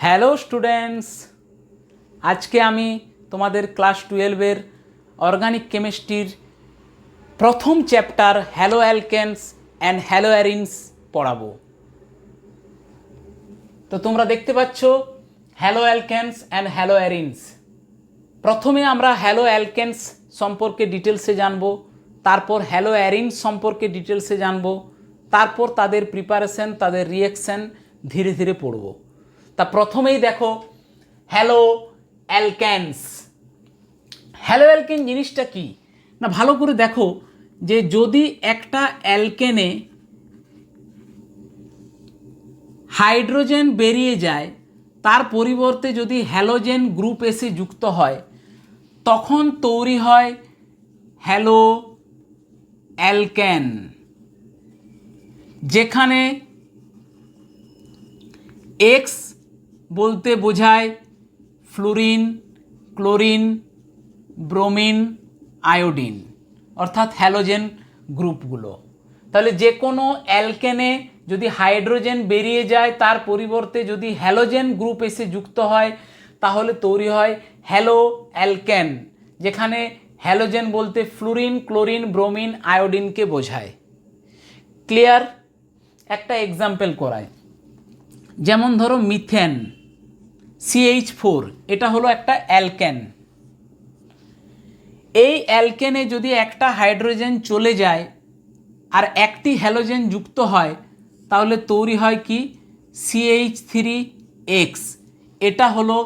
Hello students, আজকে আমি তোমাদের ক্লাস 12-এর অর্গানিক কেমিস্ট্রির প্রথম চ্যাপ্টার হ্যালো অ্যালকেনস অ্যান্ড হ্যালো অ্যারিনস পড়াবো। তো তোমরা দেখতে পাচ্ছ হ্যালো অ্যালকেনস অ্যান্ড হ্যালো অ্যারিনস। প্রথমে আমরা হ্যালো অ্যালকেনস সম্পর্কে ডিটেলসে জানবো, তারপর হ্যালো অ্যারিনস সম্পর্কে ডিটেলসে জানবো, তারপর তাদের প্রিপারেশন, তাদের রিয়াকশান ধীরে ধীরে পড়ব। তা প্রথমেই দেখো হ্যালো অ্যালকেনস। হ্যালো অ্যালকেন জিনিসটা কি না, ভালো করে দেখো যে যদি একটা অ্যালকেনে হাইড্রোজেন বেরিয়ে যায়, তার পরিবর্তে যদি হ্যালোজেন গ্রুপ এসে যুক্ত হয়, তখন তৈরি হয় হ্যালো অ্যালকেন, যেখানে এক্স বলতে বোঝায় ফ্লুরিন, ক্লোরিন, ব্রোমিন, আয়োডিন, অর্থাৎ হ্যালোজেন গ্রুপগুলো। তাহলে যে কোনো অ্যালকেনে যদি হাইড্রোজেন বেরিয়ে যায়, তার পরিবর্তে যদি হ্যালোজেন গ্রুপ এসে যুক্ত হয়, তাহলে তৈরি হয় হ্যালো অ্যালকেন, যেখানে হ্যালোজেন বলতে ফ্লুরিন, ক্লোরিন, ব্রোমিন, আয়োডিনকে বোঝায়। ক্লিয়ার? একটা এক্সাম্পল করায়, যেমন ধরো মিথেন CH4, এটা হলো একটা অ্যালকেন। এই অ্যালকেনে যদি একটা হাইড্রোজেন চলে যায় আর একটি হ্যালোজেন যুক্ত হয়, তাহলে তৈরি হয় কি CH3X। এটা হলো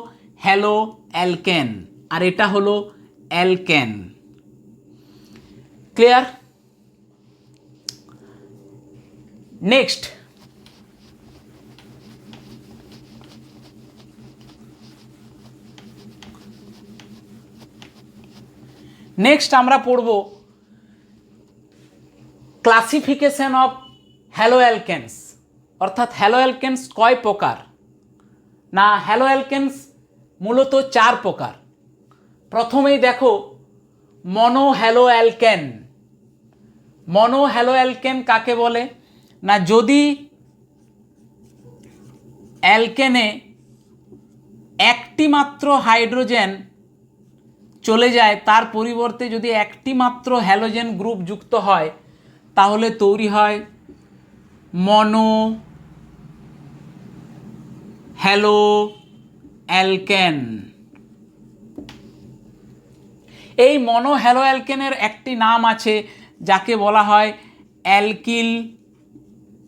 হ্যালো অ্যালকেন আর এটা হলো অ্যালকেন। ক্লিয়ার? নেক্সট আমরা পড়ব ক্লাসিফিকেশন অফ হ্যালো অ্যালকেনস, অর্থাৎ হ্যালো অ্যালকেনস কয় প্রকার না। হ্যালো অ্যালকেনস মূলত 4 প্রকার। প্রথমেই দেখো মনো হ্যালো অ্যালকেন। মনো হ্যালো অ্যালকেন কাকে বলে না, যদি অ্যালকেনে একটি মাত্র হাইড্রোজেন চলে যায়, তার পরিবর্তে যদি একটি মাত্র হ্যালোজেন গ্রুপ যুক্ত হয়, তাহলে তৈরি হয় মনো হ্যালো অ্যালকেন। এই মনো হ্যালো অ্যালকেনের একটি নাম আছে, যাকে বলা হয় অ্যালকিল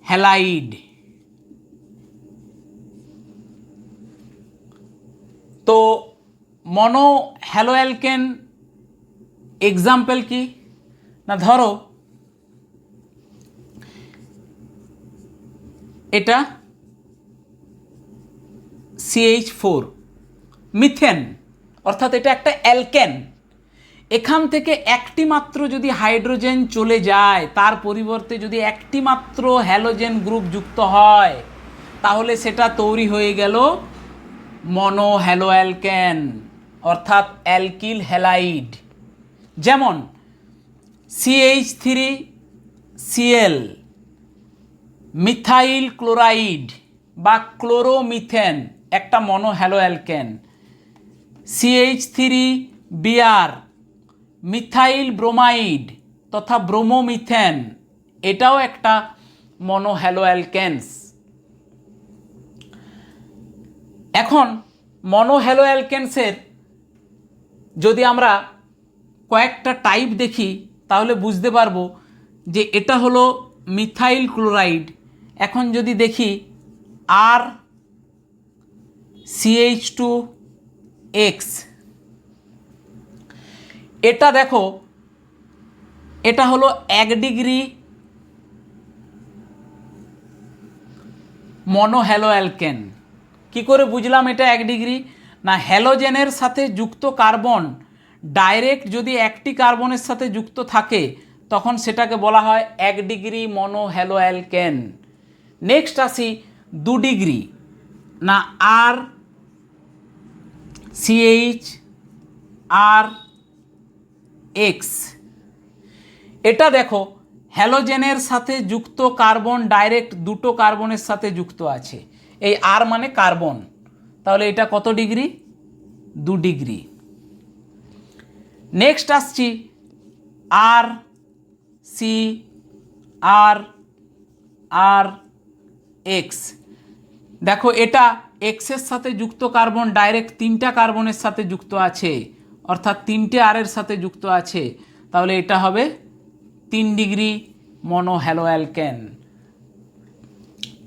হ্যালাইড। তো মনো হ্যালো অ্যালকেন এক্সাম্পল কি না, ধরো এটা CH4 মিথেন, অর্থাৎ এটা একটা অ্যালকেন। এখান থেকে একটি মাত্র যদি হাইড্রোজেন চলে যায়, তার পরিবর্তে যদি একটি মাত্র হ্যালোজেন গ্রুপ যুক্ত হয়, তাহলে সেটা তৈরি হয়ে গেল মনো হ্যালো অ্যালকেন, অর্থাৎ অ্যালকিল হ্যালাইড। যেমন CH3Cl, মিথাইল ক্লোরাইড বা ক্লোরোমিথেন, একটা mono halo alkane. CH3Br, methyl bromide তথা ব্রোমোমিথেন, এটাও একটা মনো হ্যালো অ্যালকেনস। এখন মনো হ্যালো অ্যালকেনসের যদি আমরা কয়েকটা টাইপ দেখি, তাহলে বুঝতে পারবো যে এটা হলো মিথাইল ক্লোরাইড। এখন যদি দেখি আর CH2X, এটা দেখো এটা হলো 1 ডিগ্রি মনো হ্যালো অ্যালকেন। কী করে বুঝলাম এটা 1 ডিগ্রি না, হ্যালোজেনের সাথে যুক্ত কার্বন ডাইরেক্ট যদি একটি কার্বনের সাথে যুক্ত থাকে, তখন সেটাকে বলা হয় 1 ডিগ্রি মনো হ্যালো অ্যালকেন। নেক্সট আসি 2 ডিগ্রি না, আর CHRX, এটা দেখো হ্যালোজেনের সাথে যুক্ত কার্বন ডাইরেক্ট দুটো কার্বনের সাথে যুক্ত আছে। এই আর মানে কার্বন, তাহলে এটা কত ডিগ্রি? 2 ডিগ্রি। নেক্সট আসছি আর সি আর আর এক্স। দেখো এটা এক্সের সাথে যুক্ত কার্বন ডাইরেক্ট 3টা কার্বনের সাথে যুক্ত আছে, অর্থাৎ 3টে আরের সাথে যুক্ত আছে, তাহলে এটা হবে 3 ডিগ্রি মনো হ্যালো অ্যালকেন।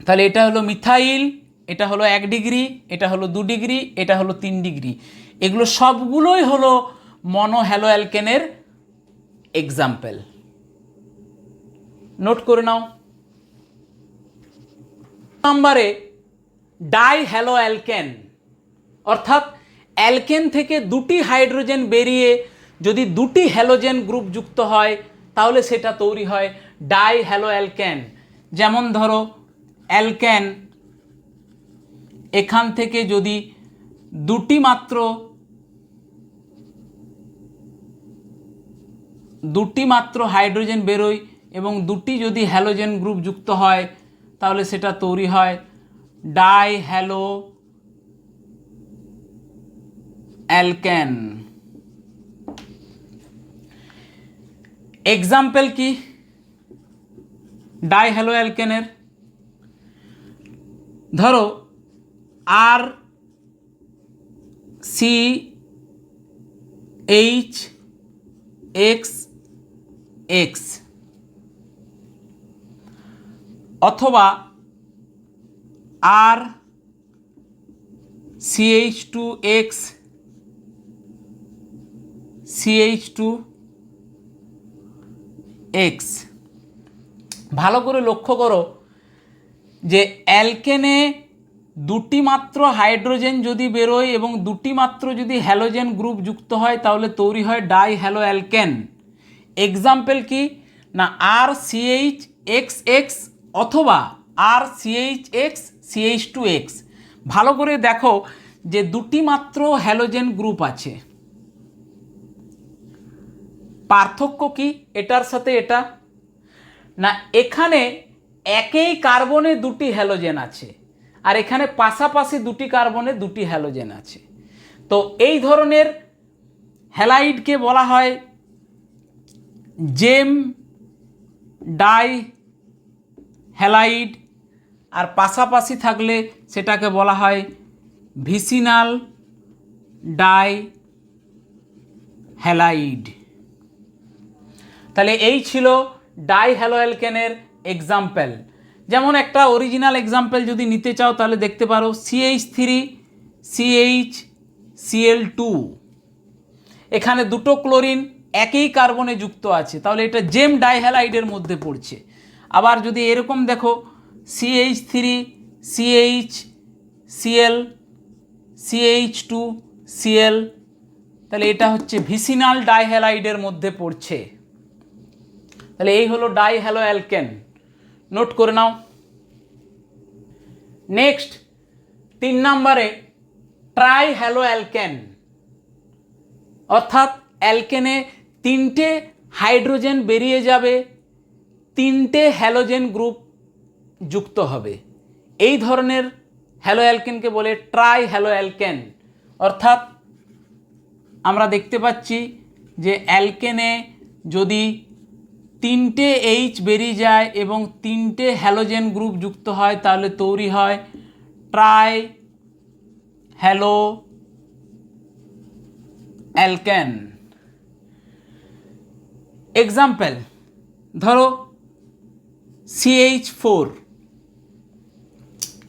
তাহলে এটা হলো মিথাইল, এটা হলো 1 ডিগ্রি, এটা হলো 2 ডিগ্রি, এটা হলো 3 ডিগ্রি। এগুলো সবগুলোই হলো মনো হ্যালো অ্যালকেনের এক্সাম্পল। নোট করে নাও। নম্বরে ডাই হ্যালো অ্যালকেন, অর্থাৎ অ্যালকেন থেকে 2টি হাইড্রোজেন বেরিয়ে যদি 2টি হ্যালোজেন গ্রুপ যুক্ত হয় তাহলে সেটা তৈরি হয় ডাই হ্যালো অ্যালকেন। যেমন ধরো অ্যালকেন, এখান থেকে যদি 2টি মাত্র হাইড্রোজেন বেরোয় এবং 2টি যদি হ্যালোজেন গ্রুপ যুক্ত হয় তাহলে সেটা তৈরি হয় ডাই হ্যালো অ্যালকেন। এক্সাম্পল কি ডাই হ্যালো অ্যালকেনের? ধরো R C H X X, অথবা R CH two X CH two X. ভালো করে লক্ষ্য করো যে অ্যালকেনে 2টি মাত্র হাইড্রোজেন যদি বেরোয় এবং 2টি মাত্র যদি হ্যালোজেন গ্রুপ যুক্ত হয় তাহলে তৈরি হয় ডাই হ্যালো অ্যালকেন। এক্সাম্পল কি না আর সিএইচ এক্স এক্স অথবা R CH X CH two X. ভালো করে দেখো যে 2টি মাত্র হ্যালোজেন গ্রুপ আছে, পার্থক্য কি এটার সাথে এটা? না এখানে একই কার্বনে 2টি হ্যালোজেন আছে আর এখানে পাশাপাশি 2টি কার্বনে 2টি হ্যালোজেন আছে। তো এই ধরনের হ্যালাইডকে বলা হয় জেম ডাই হ্যালাইড, আর পাশাপাশি থাকলে সেটাকে বলা হয় ভিসিনাল ডাই হ্যালাইড। তাহলে এই ছিল ডাই হ্যালো অ্যালকেনের এক্সাম্পল। যেমন একটা অরিজিনাল এক্সাম্পল যদি নিতে চাও তাহলে দেখতে পারো CH3 CHCl2, এখানে 2টো ক্লোরিন একই কার্বনে যুক্ত আছে, তাহলে এটা জেম ডাইহ্যালাইডের মধ্যে পড়ছে। আবার যদি এরকম দেখো CH3 CHCl CH2Cl, তাহলে এটা হচ্ছে ভিসিনাল ডাইহ্যালাইডের মধ্যে পড়ছে। তাহলে এই হলো ডাই হ্যালো অ্যালকেন, নোট করে নাও। নেক্সট 3 নম্বরে ট্রাই হ্যালো অ্যালকেন, অর্থাৎ অ্যালকেনে 3টে হাইড্রোজেন বেরিয়ে যাবে, 3টে হ্যালোজেন গ্রুপ যুক্ত হবে। এই ধরনের হ্যালো অ্যালকেনকে বলে ট্রাই হ্যালো অ্যালকেন। অর্থাৎ আমরা দেখতে পাচ্ছি যে অ্যালকেনে যদি 3টে এইচ বেরিয়ে যায় এবং 3টে হ্যালোজেন গ্রুপ যুক্ত হয় তাহলে তৈরি হয় ট্রাই হ্যালো অ্যালকেন। এক্সাম্পল ধরো CH4,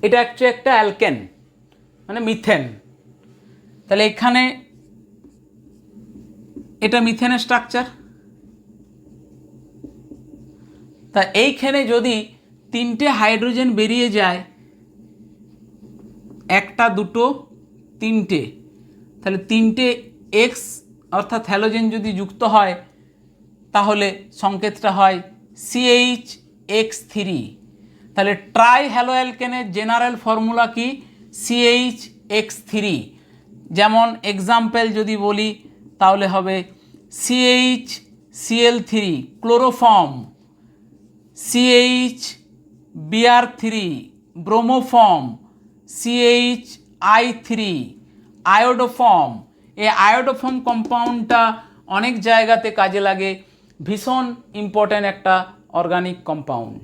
এটা হচ্ছে একটা অ্যালকেন মানে মিথেন। তাহলে এখানে এটা মিথেনের স্ট্রাকচার। তা এইখানে যদি 3টে হাইড্রোজেন বেরিয়ে যায়, 1টা 2টো 3টে, তাহলে 3টে এক্স অর্থাৎ হ্যালোজেন যদি যুক্ত হয় তাহলে সংকেতটা হয় CHX3। তাহলে ট্রাই হ্যালো অ্যালকেনের জেনারেল ফর্মুলা কি CHX3। যেমন এক্সাম্পল যদি বলি তাহলে হবে CHCl3 chloroform, CHBr3 bromoform, CHR I3 iodoform. এই আয়োডোফর্ম কম্পাউন্ডটা অনেক জায়গাতে কাজে লাগে, ভীষণ ইম্পর্ট্যান্ট একটা অর্গানিক কম্পাউন্ড,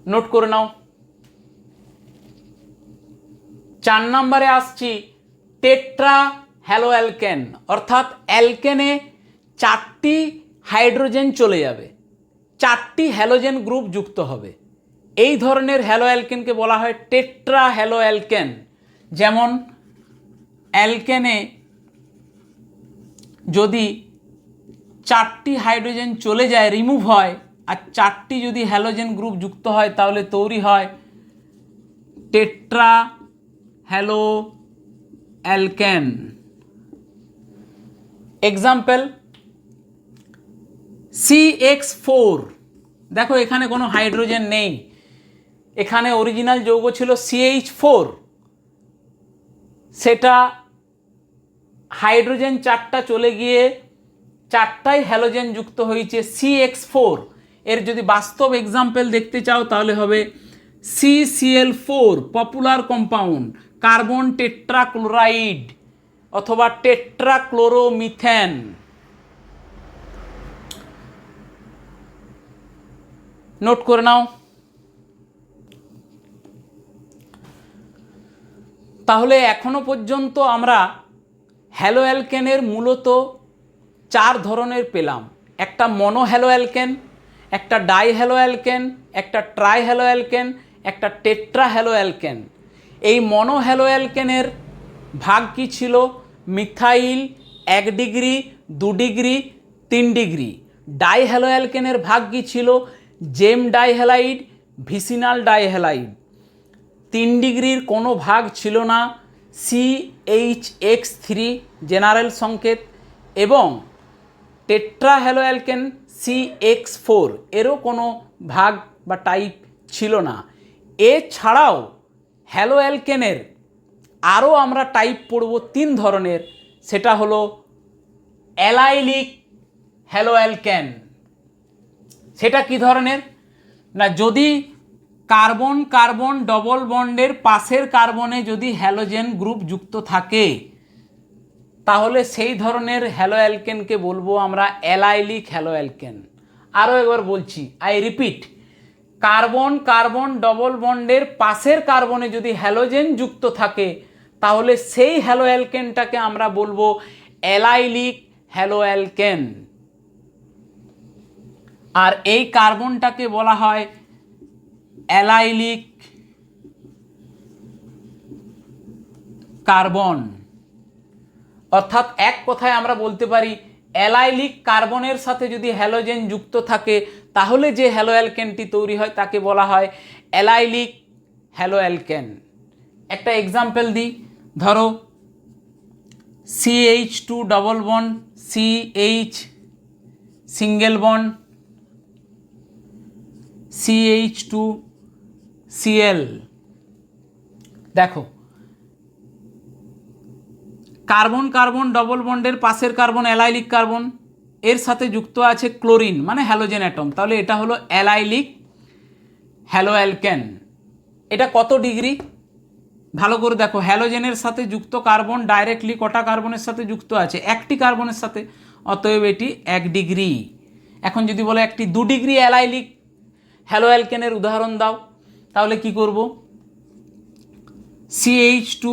নোট করে নাও। 4 নম্বরে আসছি টেট্রা হ্যালোঅ্যালকেন, অর্থাৎ অ্যালকেনে 4টি হাইড্রোজেন চলে যাবে, 4টি হ্যালোজেন গ্রুপ যুক্ত হবে। এই ধরনের হ্যালোঅ্যালকেনকে বলা হয় টেট্রা হ্যালোঅ্যালকেন। যেমন অ্যালকেনে যদি 4টি হাইড্রোজেন চলে যায়, রিমুভ হয়, আর 4টি যদি হ্যালোজেন গ্রুপ যুক্ত হয় তাহলে তৈরি হয় টেট্রা হ্যালোঅ্যালকেন। এক্সাম্পল CX4, দেখো এখানে কোনো হাইড্রোজেন নেই, এখানে অরিজিনাল যৌগ ছিল CH4, সেটা হাইড্রোজেন 4টা চলে গিয়ে 4টাই হ্যালোজেন যুক্ত হয়েছে CX4। এর যদি বাস্তব এক্সাম্পল দেখতে চাও তাহলে হবে CCl4, popular compound, carbon tetrachloride অথবা টেট্রাক্লোরোমিথেন। নোট করে নাও। তাহলে এখনো পর্যন্ত আমরা হ্যালোঅ্যালকেনের মূলত 4 ধরনের পেলাম, একটা মনো হ্যালোঅ্যালকেন, একটা ডাই হ্যালোঅ্যালকেন, একটা ট্রাই হ্যালোঅ্যালকেন, একটা টেট্রা হ্যালোঅ্যালকেন। এই মনো হ্যালোঅ্যালকেনের ভাগ কি ছিল? Methyl 1 degree, 2 degree, 3 degree. Di হ্যালোঅ্যালকেনের ভাগ কি ছিল? জেম ডাইহ্যালাইড, ভিসিনাল ডাইহ্যালাইড। 3 ডিগ্রির কোনো ভাগ ছিল না, CHX3 জেনারেল সংকেত, এবং টেট্রা হ্যালোঅ্যালকেন CX4 এরও কোনো ভাগ বা টাইপ ছিল না। এছাড়াও হ্যালোঅ্যালকেনের আরও আমরা টাইপ পড়ব 3 ধরনের, সেটা হলো অ্যালাইলিক হ্যালোঅ্যালকেন। সেটা কি ধরনের না, যদি কার্বন কার্বন ডবল বন্ডের পাশের কার্বনে যদি হ্যালোজেন গ্রুপ যুক্ত থাকে তাহলে সেই ধরনের হ্যালোঅ্যালকেনকে বলবো আমরা অ্যালাইলিক হ্যালোঅ্যালকেন। আরও একবার বলছি, I repeat, carbon carbon double বন্ডের পাশের কার্বনে যদি হ্যালোজেন যুক্ত থাকে তাহলে সেই হ্যালোঅ্যালকেনটাকে আমরা বলবো অ্যালাইলিক হ্যালোঅ্যালকেন। আর এই কার্বনটাকে বলা হয় অ্যালাইলিক কার্বন। অর্থাৎ এক কথায় আমরা বলতে পারি অ্যালাইলিক কার্বনের সাথে যদি হ্যালোজেন যুক্ত থাকে তাহলে যে হ্যালোঅ্যালকেনটি তৈরি হয় তাকে বলা হয় অ্যালাইলিক হ্যালোঅ্যালকেন। একটা এক্সাম্পল দিই, ধরো CH2 double bond CH, single bond CH2Cl। দেখো কার্বন কার্বন ডবল বন্ডের পাশের কার্বন অ্যালাইলিক কার্বন, এর সাথে যুক্ত আছে ক্লোরিন মানে হ্যালোজেন অ্যাটম, তাহলে এটা হলো অ্যালাইলিক হ্যালোঅ্যালকেন। এটা কত ডিগ্রি ভালো করে দেখো, হ্যালোজেনের সাথে যুক্ত কার্বন ডাইরেক্টলি কটা কার্বনের সাথে যুক্ত আছে? 1টি কার্বনের সাথে, অতএব এটি 1 ডিগ্রি। এখন যদি বলে একটি 2 ডিগ্রি অ্যালাইলিক হ্যালোঅ্যালকেনের উদাহরণ দাও, তাহলে কি করব? CH2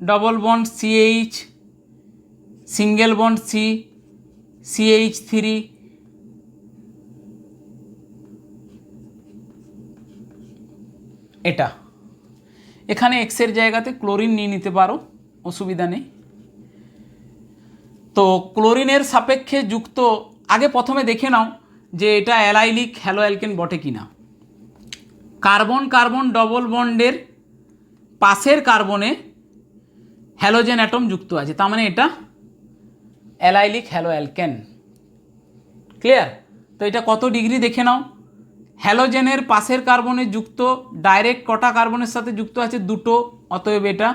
double bond CH, single bond C, CH3, এটা এখানে এক্সের জায়গাতে ক্লোরিন নিয়ে নিতে পারো, অসুবিধা নেই। তো ক্লোরিনের সাপেক্ষে যুক্ত, আগে প্রথমে দেখে নাও যে এটা অ্যালাইলিক হ্যালোঅ্যালকেন বটে কিনা। কার্বন কার্বন ডবল বন্ডের পাশের কার্বনে হ্যালোজেন অ্যাটম যুক্ত আছে, তার মানে এটা অ্যালাইলিক হ্যালোঅ্যালকেন। ক্লিয়ার? তো এটা কত ডিগ্রি দেখে নাও, হ্যালোজেনের পাশের কার্বনে যুক্ত ডাইরেক্ট কটা কার্বনের সাথে যুক্ত আছে? 2টো, অতএব এটা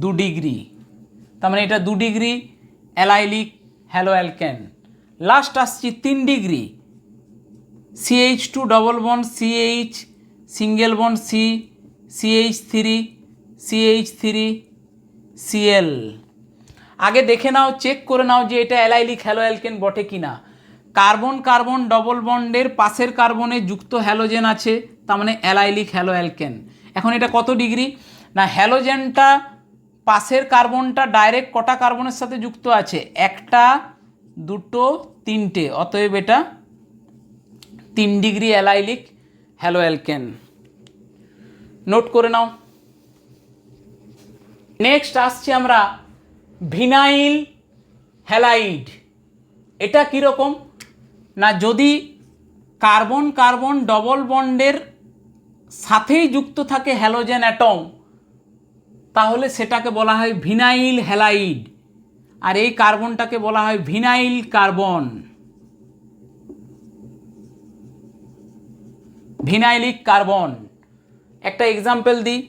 2 ডিগ্রি, তার মানে এটা 2 ডিগ্রি অ্যালাইলিক হ্যালোঅ্যালকেন। লাস্ট আসছি 3 degree, CH2 double bond CH, single bond C, CH3, CH3Cl। আগে দেখে নাও, চেক করে নাও যে এটা অ্যালাইলিক হ্যালো অ্যালকেন বটে কিনা। কার্বন কার্বন ডবল বন্ডের পাশের কার্বনে যুক্ত হ্যালোজেন আছে, তার মানে অ্যালাইলিক হ্যালো অ্যালকেন। এখন এটা কত ডিগ্রি? না হ্যালোজেনটা পাশের কার্বনটা ডাইরেক্ট কটা কার্বনের সাথে যুক্ত আছে? একটা, দুটো, তিনটে, অতএব এটা 3 degree allylic hello alkane. Note করে নাও। নেক্সট আসছি আমরা ভিনাইল হ্যালাইড। এটা কীরকম? না যদি কার্বন কার্বন ডবল বন্ডের সাথেই যুক্ত থাকে হ্যালোজেন অ্যাটম, তাহলে সেটাকে বলা হয় ভিনাইল হ্যালাইড, আর এই কার্বনটাকে বলা হয় ভিনাইল কার্বন, ভিনাইলিক কার্বন। একটা এক্সাম্পল দিই,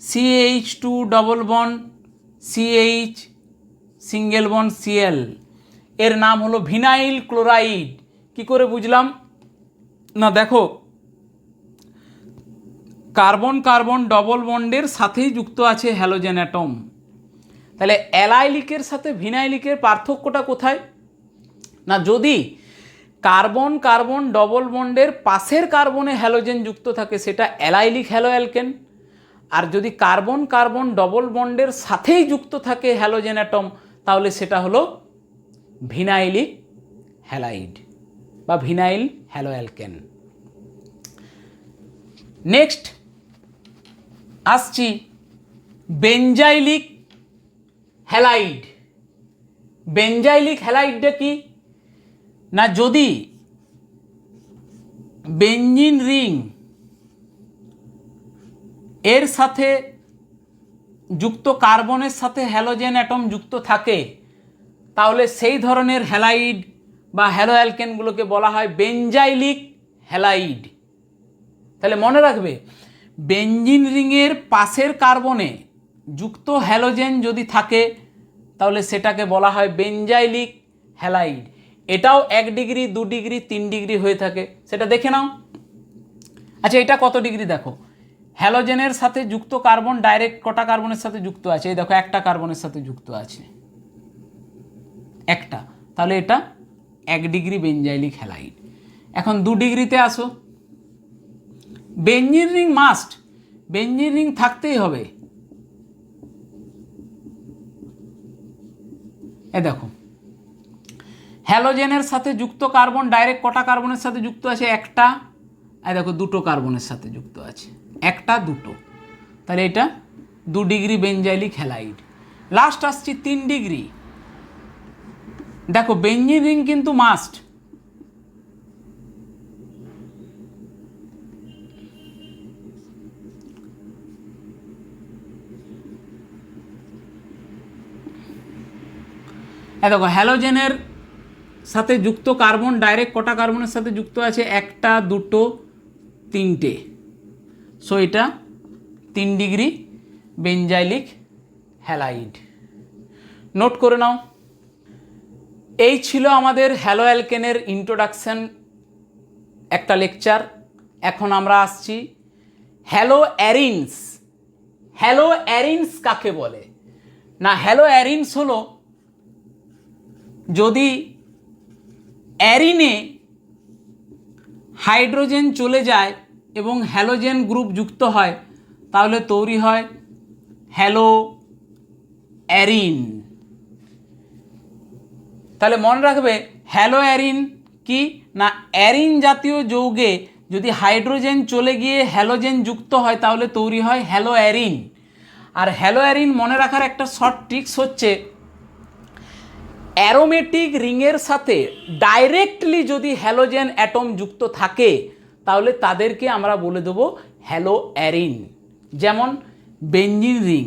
CH2 double bond CH single bond Cl, এর নাম হলো ভিনাইল ক্লোরাইড। কি করে বুঝলাম? না দেখো, কার্বন কার্বন ডবল বন্ডের সাথেই যুক্ত আছে হ্যালোজেন অ্যাটম, তাহলে অ্যালাইলিকের সাথে ভিনাইলিকের পার্থক্যটা কোথায়? না যদি কার্বন কার্বন ডবল বন্ডের পাশের কার্বনে হ্যালোজেন যুক্ত থাকে সেটা অ্যালাইলিক হ্যালো অ্যালকেন, আর যদি কার্বন কার্বন ডবল বন্ডের সাথেই যুক্ত থাকে হ্যালোজেন অ্যাটম তাহলে সেটা হলো ভিনাইলিক হ্যালাইড বা ভিনাইল হ্যালো অ্যালকেন। নেক্সট আসছি বেঞ্জাইলিক হ্যালাইড। বেঞ্জাইলিক হ্যালাইডটা কি? না যদি বেঞ্জিন রিং এর সাথে যুক্ত কার্বনের সাথে হ্যালোজেন অ্যাটম যুক্ত থাকে তাহলে সেই ধরনের হ্যালাইড বা হ্যালো অ্যালকেনগুলোকে বলা হয় বেঞ্জাইলিক হ্যালাইড। তাহলে মনে রাখবে, বেঞ্জিন রিংয়ের পাশের কার্বনে যুক্ত হ্যালোজেন যদি থাকে তাহলে সেটাকে বলা হয় বেঞ্জাইলিক হ্যালাইড। এটাও 1 ডিগ্রি 2 ডিগ্রি 3 ডিগ্রি হয়ে থাকে, সেটা দেখে নাও। আচ্ছা এটা কত ডিগ্রি দেখো, হ্যালোজেনের সাথে যুক্ত কার্বন ডাইরেক্ট কটা কার্বনের সাথে যুক্ত আছে? এই দেখো একটা কার্বনের সাথে যুক্ত আছে, একটা, তাহলে এটা 1 ডিগ্রি বেঞ্জাইলিক হ্যালাইড। এখন 2 ডিগ্রিতে আসো, benzene ring must, benzene ring থাকতেই হবে। এ দেখো হ্যালোজেনের সাথে যুক্ত কার্বন ডাইরেক্ট কটা কার্বনের সাথে যুক্ত আছে? একটা, আর দেখো দুটো কার্বনের সাথে যুক্ত আছে, একটা দুটো, তাহলে এটা 2 ডিগ্রি বেঞ্জাইলিক হ্যালাইড। লাস্ট আসছি 3 ডিগ্রি। দেখো বেঞ্জিন রিং কিন্তু মাস্ট, দেখো হ্যালোজেনের সাথে যুক্ত কার্বন ডাইরেক্ট কটা কার্বনের সাথে যুক্ত আছে? একটা দুটো তিনটে, সো এটা 3 ডিগ্রি বেঞ্জাইলিক হ্যালাইড। নোট করে নাও। এই ছিল আমাদের হ্যালো অ্যালকেনের ইন্ট্রোডাকশন একটা লেকচার। এখন আমরা আসছি হ্যালো অ্যারিনস। হ্যালো অ্যারিনস কাকে বলে? না হ্যালো অ্যারিনস হলো যদি অ্যারিনে হাইড্রোজেন চলে যায় এবং হ্যালোজেন গ্রুপ যুক্ত হয় তাহলে তৈরি হয় হ্যালো অ্যারিন। তাহলে মনে রাখবে হ্যালো অ্যারিন কি? না অ্যারিন জাতীয় যৌগে যদি হাইড্রোজেন চলে গিয়ে হ্যালোজেন যুক্ত হয় তাহলে তৈরি হয় হ্যালো অ্যারিন। আর হ্যালো অ্যারিন মনে রাখার একটা শর্ট ট্রিক্স হচ্ছে, অ্যারোমেটিক রিংয়ের সাথে ডাইরেক্টলি যদি হ্যালোজেন অ্যাটম যুক্ত থাকে তাহলে তাদেরকে আমরা বলে দেবো হ্যালো অ্যারিন। যেমন বেঞ্জিন রিং,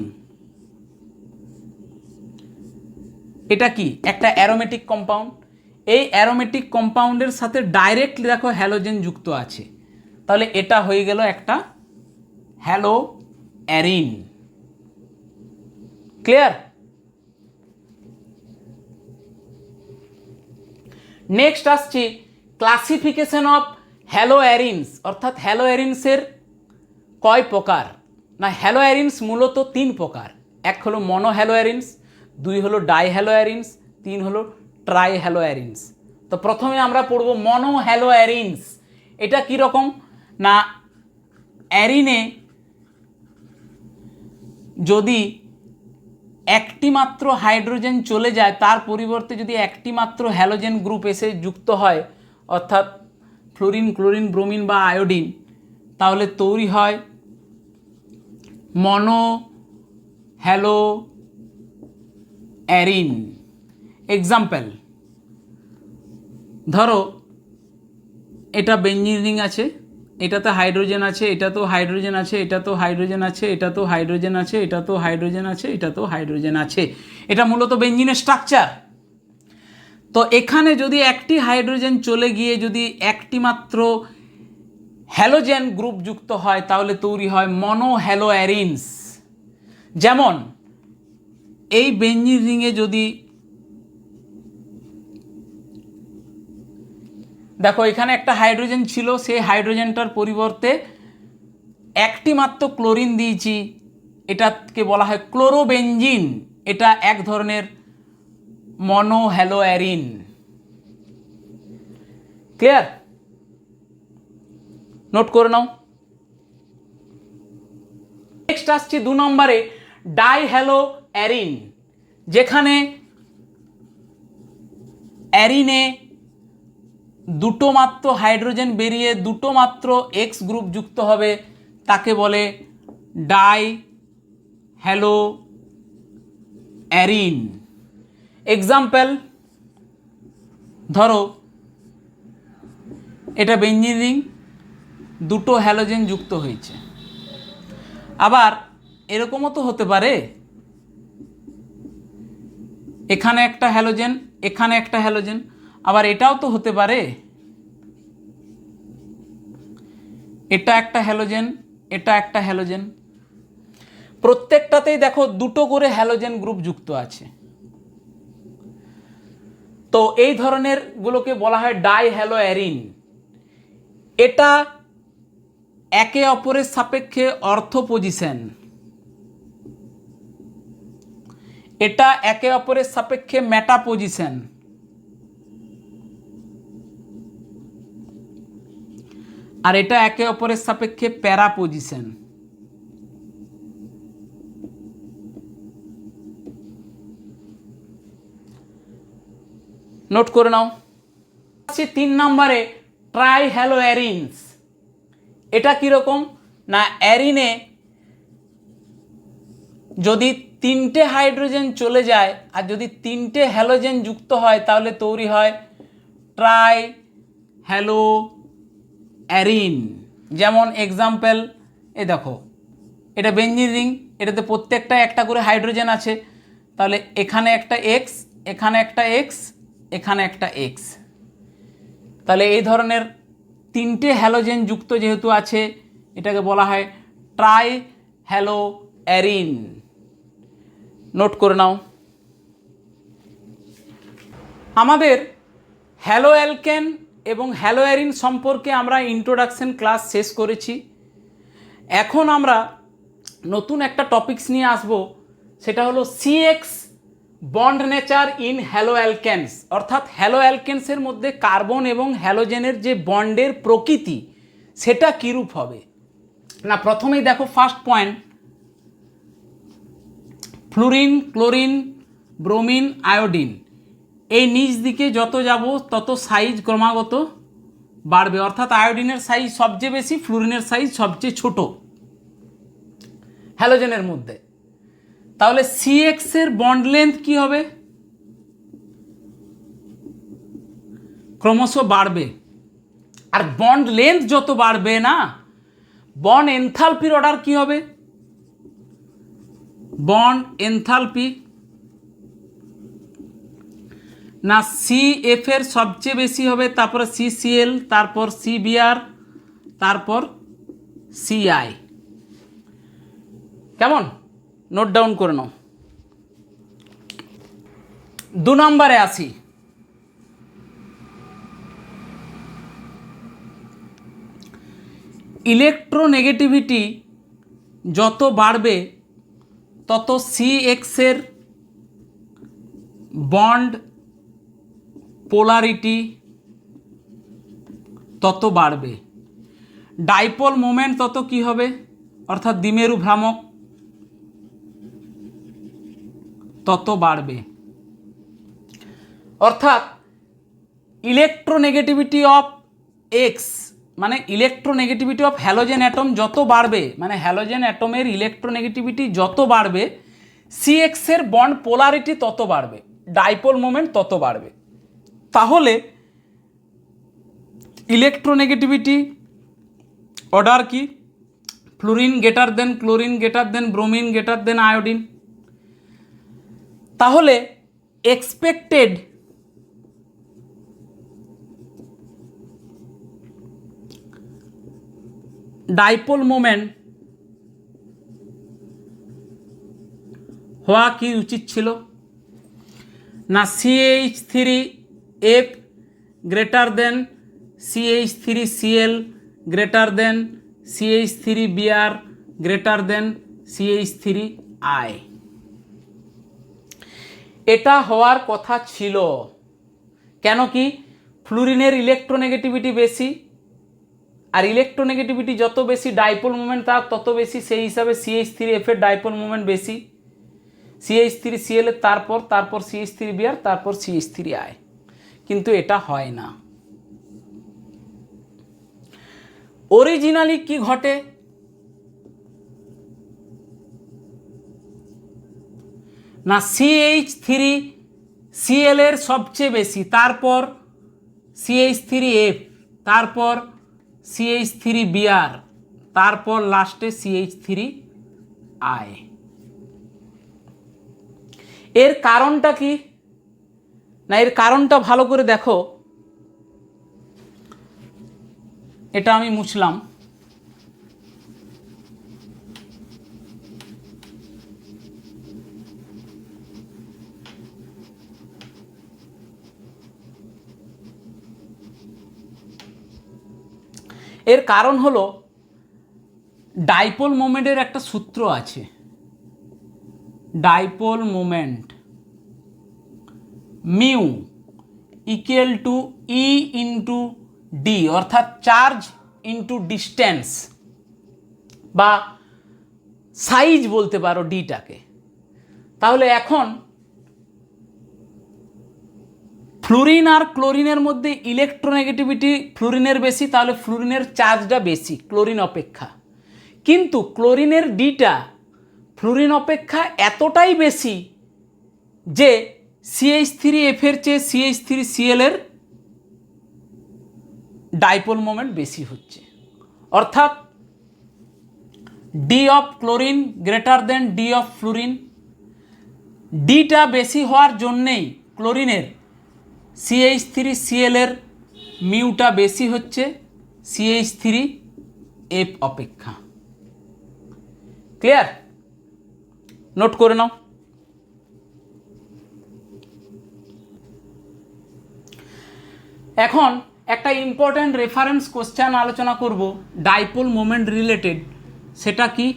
এটা কি? একটা অ্যারোমেটিক কম্পাউন্ড। এই অ্যারোমেটিক কম্পাউন্ডের সাথে ডাইরেক্টলি দেখো হ্যালোজেন যুক্ত আছে, তাহলে এটা হয়ে গেল একটা হ্যালো অ্যারিন। ক্লিয়ার? নেক্সট আসছি ক্লাসিফিকেশন অফ হ্যালো অ্যারিনস, অর্থাৎ হ্যালো অ্যারিনসের কয় প্রকার। না, হ্যালোঅ্যারিনস মূলত 3 প্রকার। এক হলো মনোহ্যালোঅ্যারিনস, 2 হলো ডাইহ্যালোঅ্যারিনস, 3 হলো ট্রাইহ্যালোঅ্যারিনস। তো প্রথমে আমরা পড়ব মনোহ্যালোঅ্যারিনস। এটা কি রকম না, অ্যারিনে যদি একটি মাত্র হাইড্রোজেন চলে যায়, তার পরিবর্তে যদি একটি মাত্র হ্যালোজেন গ্রুপ এসে যুক্ত হয়, অর্থাৎ ফ্লোরিন, ক্লোরিন, ব্রোমিন বা আয়োডিন, তাহলে তৈরি হয় মনো হ্যালো অ্যারিন। এক্সাম্পল, ধরো এটা বেঞ্জিন রিং আছে, এটাতে হাইড্রোজেন আছে, এটাতেও হাইড্রোজেন আছে, এটাতেও হাইড্রোজেন আছে, এটাতেও হাইড্রোজেন আছে, এটাতেও হাইড্রোজেন আছে, এটাতেও হাইড্রোজেন আছে। এটা মূলত বেঞ্জিনের স্ট্রাকচার। তো এখানে যদি একটি হাইড্রোজেন চলে গিয়ে যদি একটি মাত্র হ্যালোজেন গ্রুপ যুক্ত হয়, তাহলে তৈরি হয় মনোহ্যালোঅ্যারিনস। যেমন এই বেঞ্জিন রিংয়ে যদি দেখো এখানে একটা হাইড্রোজেন ছিল, সেই হাইড্রোজেনটার পরিবর্তে একটি মাত্র ক্লোরিন দিয়েছি, এটাকে বলা হয় ক্লোরোবেঞ্জিন। এটা এক ধরনের মনোহ্যালোঅ্যারিন। ক্লিয়ার? নোট করে নাও। নেক্সট আসছি 2 নম্বরে ডাইহ্যালোঅ্যারিন, যেখানে অ্যারিনে দুটো মাত্র হাইড্রোজেন বেরিয়ে দুটো মাত্র এক্স গ্রুপ যুক্ত হবে, তাকে বলে ডাইহ্যালোঅ্যারিন। এক্সাম্পল, ধরো এটা বেঞ্জিন রিং, দুটো হ্যালোজেন যুক্ত হয়েছে। আবার এরকমও তো হতে পারে, এখানে একটা হ্যালোজেন, এখানে একটা হ্যালোজেন। আবার এটাও তো হতে পারে, এটা একটা হ্যালোজেন, এটা একটা হ্যালোজেন। প্রত্যেকটাতেই দেখো দুটো করে হ্যালোজেন গ্রুপ যুক্ত আছে। তো এই ধরনের গুলোকে বলা হয় ডাইহ্যালোঅ্যারিন। এটা একে অপরের সাপেক্ষে অর্থ পজিশন, এটা একে অপরের সাপেক্ষে মেটা পজিশন, আর এটা একে অপরের সাপেক্ষে প্যারা পজিশন। নোট করে নাও। 3 নম্বরে ট্রাইহ্যালোঅ্যারিনস। এটা কিরকম না, অ্যারিনে যদি 3টে হাইড্রোজেন চলে যায় আর যদি 3টে হ্যালোজেন যুক্ত হয়, তাহলে তৈরি হয় ট্রাইহ্যালোঅ্যারিন। যেমন এক্সাম্পল, এ দেখো এটা বেঞ্জিন রিং, এটাতে প্রত্যেকটা একটা করে হাইড্রোজেন আছে, তাহলে এখানে একটা এক্স, এখানে একটা এক্স, এখানে একটা এক্স। তাহলে এই ধরনের 3টে হ্যালোজেন যুক্ত যেহেতু আছে, এটাকে বলা হয় ট্রাইহ্যালোঅ্যারিন। নোট করে নাও। আমাদের হ্যালোঅ্যালকেন এবং হ্যালোঅ্যারিন সম্পর্কে আমরা ইন্ট্রোডাকশন ক্লাস শেষ করেছি। এখন আমরা নতুন একটা টপিকস নিয়ে আসব, সেটা হলো সিএক্স বন্ড নেচার ইন হ্যালোঅ্যালকেনস। অর্থাৎ হ্যালোঅ্যালকেনসের মধ্যে কার্বন এবং হ্যালোজেনের যে বন্ডের প্রকৃতি, সেটা কীরূপ হবে। না, প্রথমেই দেখো first point, fluorine, chlorine, bromine, iodine, এই নিচ দিকে যত যাব তত সাইজ ক্রমাগত বাড়বে। অর্থাৎ আয়োডিনের সাইজ সবচেয়ে বেশি, ফ্লোরিনের সাইজ সবচেয়ে ছোট হ্যালোজেনের মধ্যে। তাহলে সিএক্স এর বন্ড লেন্থ কি হবে, ক্রমশ বাড়বে। আর বন্ড লেন্থ যত বাড়বে না, বন্ড এনথালপির অর্ডার কি হবে, বন্ড এনথালপি না সিএফ এর সবচেয়ে বেশি হবে, তারপরে সিসিএল, তারপর সিবিআর, তারপর সিআই। কেমন? নোট ডাউন করে নাও। 2 নম্বরে আসি। ইলেকট্রোনেগেটিভিটি যত বাড়বে তত CX-এর বন্ড পোলারিটি তত বাড়বে, ডাইপোল মোমেন্ট তত কি হবে, অর্থাৎ দ্বিমেরু ভ্রামক তত বাড়বে। অর্থাৎ ইলেকট্রোনেগেটিভিটি অফ এক্স মানে ইলেকট্রোনেগেটিভিটি অফ হ্যালোজেন অ্যাটম যত বাড়বে, মানে হ্যালোজেন অ্যাটমের ইলেকট্রোনেগেটিভিটি যত বাড়বে, CX-এর বন্ড পোলারিটি তত বাড়বে, ডাইপোল মোমেন্ট তত বাড়বে। তাহলে ইলেকট্রোনেগেটিভিটি অর্ডার কি, fluorine greater than chlorine greater দেন ব্রোমিন গ্রেটার দেন আয়োডিন। তাহলে এক্সপেক্টেড ডাইপোল মোমেন্ট হওয়া কি উচিত ছিল না, CH3F greater than CH3Cl greater than CH3Br greater than CH3I। এটা হওয়ার কথা ছিল। কেন কি, ফ্লুরিনের ইলেকট্রোনেগেটিভিটি বেশি, আর ইলেকট্রোনেগেটিভিটি যত বেশি ডাইপোল মোমেন্ট তার তত বেশি, সেই হিসাবে CH3F এর ডাইপোল মোমেন্ট বেশি, CH3Cl এর তারপর CH3Br তারপর CH3I। কিন্তু এটা হয় না। অরিজিনালি কি ঘটে না, CH3Cl এর সবচেয়ে বেশি, তারপর CH3F, তারপর CH3Br, তারপর লাস্টে CH3I। এর কারণটা কি না, এর কারণটা ভালো করে দেখো, এটা আমি মুছলাম। এর কারণ হলো ডাইপোল মোমেন্টের একটা সূত্র আছে, dipole moment mu equal to E into D, অর্থাৎ চার্জ ইন্টু ডিস্টেন্স বা সাইজ বলতে পারো ডিটাকে। তাহলে এখন ফ্লুরিন আর ক্লোরিনের মধ্যে ইলেকট্রোনেগেটিভিটি ফ্লুরিনের বেশি, তাহলে ফ্লুরিনের চার্জটা বেশি ক্লোরিন অপেক্ষা। কিন্তু ক্লোরিনের ডিটা ফ্লুরিন অপেক্ষা এতটাই বেশি যে CH3F এর চেয়ে CH3Cl এর ডাইপোল মোমেন্ট বেশি হচ্ছে। অর্থাৎ D of chlorine greater than D of fluorine, ডিটা বেশি হওয়ার জন্যেই ক্লোরিনের CH3Cl এর মিউটা বেশি হচ্ছে CH3F অপেক্ষা। ক্লিয়ার? নোট করে নাও। এখন একটা ইম্পর্ট্যান্ট রেফারেন্স কোশ্চেন আলোচনা করব ডাইপোল মোমেন্ট রিলেটেড। সেটা কি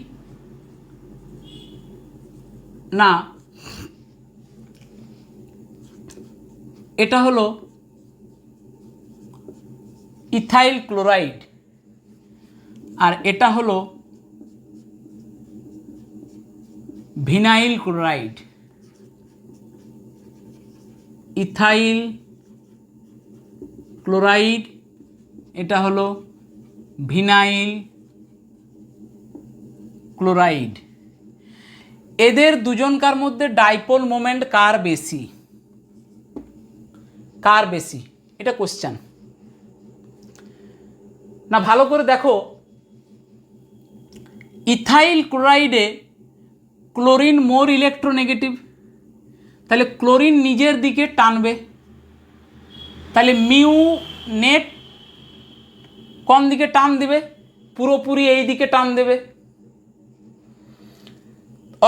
না, এটা হলো ইথাইল ক্লোরাইড আর এটা হলো ভিনাইল ক্লোরাইড। ইথাইল ক্লোরাইড, এটা হলো ভিনাইল ক্লোরাইড। এদের দুজনকার মধ্যে ডাইপোল মোমেন্ট কার বেশি, কার বেশি, এটা কোশ্চেন না। ভালো করে দেখো, ইথাইল ক্লোরাইডে ক্লোরিন মোর ইলেকট্রোনেগেটিভ, তাহলে ক্লোরিন নিজের দিকে টানবে, তাহলে মিউ নেট কোন দিকে টান দেবে, পুরোপুরি এই দিকে টান দেবে।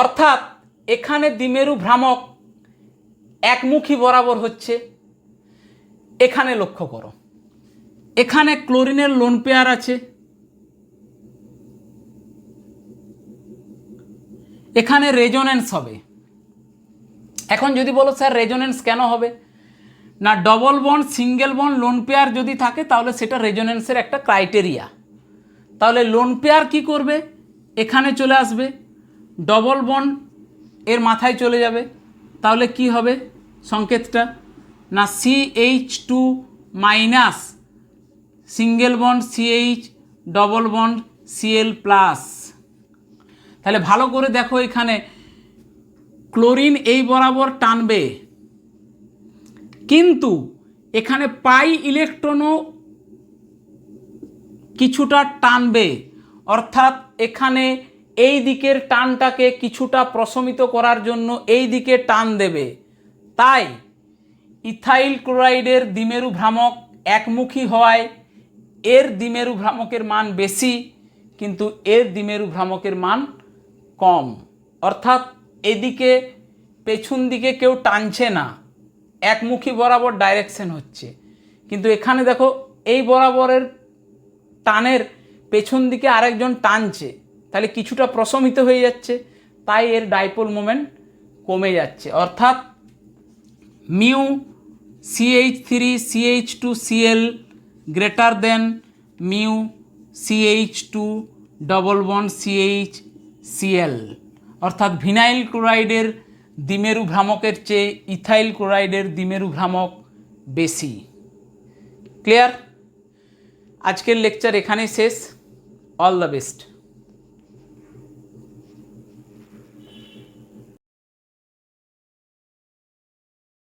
অর্থাৎ এখানে দ্বিমেরু ভ্রামক একমুখী বরাবর হচ্ছে। এখানে লক্ষ্য করো, এখানে ক্লোরিনের লোন পেয়ার আছে, এখানে রেজোনেন্স হবে। এখন যদি বলো স্যার রেজোনেন্স কেন হবে, না double bond single bond lone pair যদি থাকে তাহলে সেটা রেজোনেন্সের একটা ক্রাইটেরিয়া। তাহলে লোন পেয়ার কী করবে, এখানে চলে আসবে, ডবল বন্ড এর মাথায় চলে যাবে, তাহলে কি হবে সংকেতটা, না CH2 minus single bond CH double bond Cl plus. তাহলে ভালো করে দেখো, এখানে ক্লোরিন এই বরাবর টানবে, কিন্তু এখানে পাই ইলেকট্রনও কিছুটা টানবে, অর্থাৎ এখানে এই দিকের টানটাকে কিছুটা প্রশমিত করার জন্য এই দিকে টান দেবে। তাই ইথাইল ক্লোরাইডের দ্বিমেরু ভ্রামক একমুখী হওয়ায় এর দ্বিমেরু ভ্রামকের মান বেশি, কিন্তু এর দ্বিমেরু ভ্রামকের মান কম। অর্থাৎ এদিকে পেছন দিকে কেউ টানছে না, একমুখী বরাবর ডাইরেকশন হচ্ছে, কিন্তু এখানে দেখো এই বরাবরের টানের পেছন দিকে আরেকজন টানছে, তাহলে কিছুটা প্রশমিত হয়ে যাচ্ছে, তাই এর ডাইপোল মোমেন্ট কমে যাচ্ছে। অর্থাৎ mu CH3CH2Cl greater than mu CH2 double bond CHCl, অর্থাৎ ভিনাইল ক্লোরাইডের দ্বিমেরু ভ্রামকের চেয়ে ইথাইল ক্লোরাইডের দ্বিমেরু ভ্রামক বেশি। ক্লিয়ার? আজকের লেকচার এখানেই শেষ। All the best.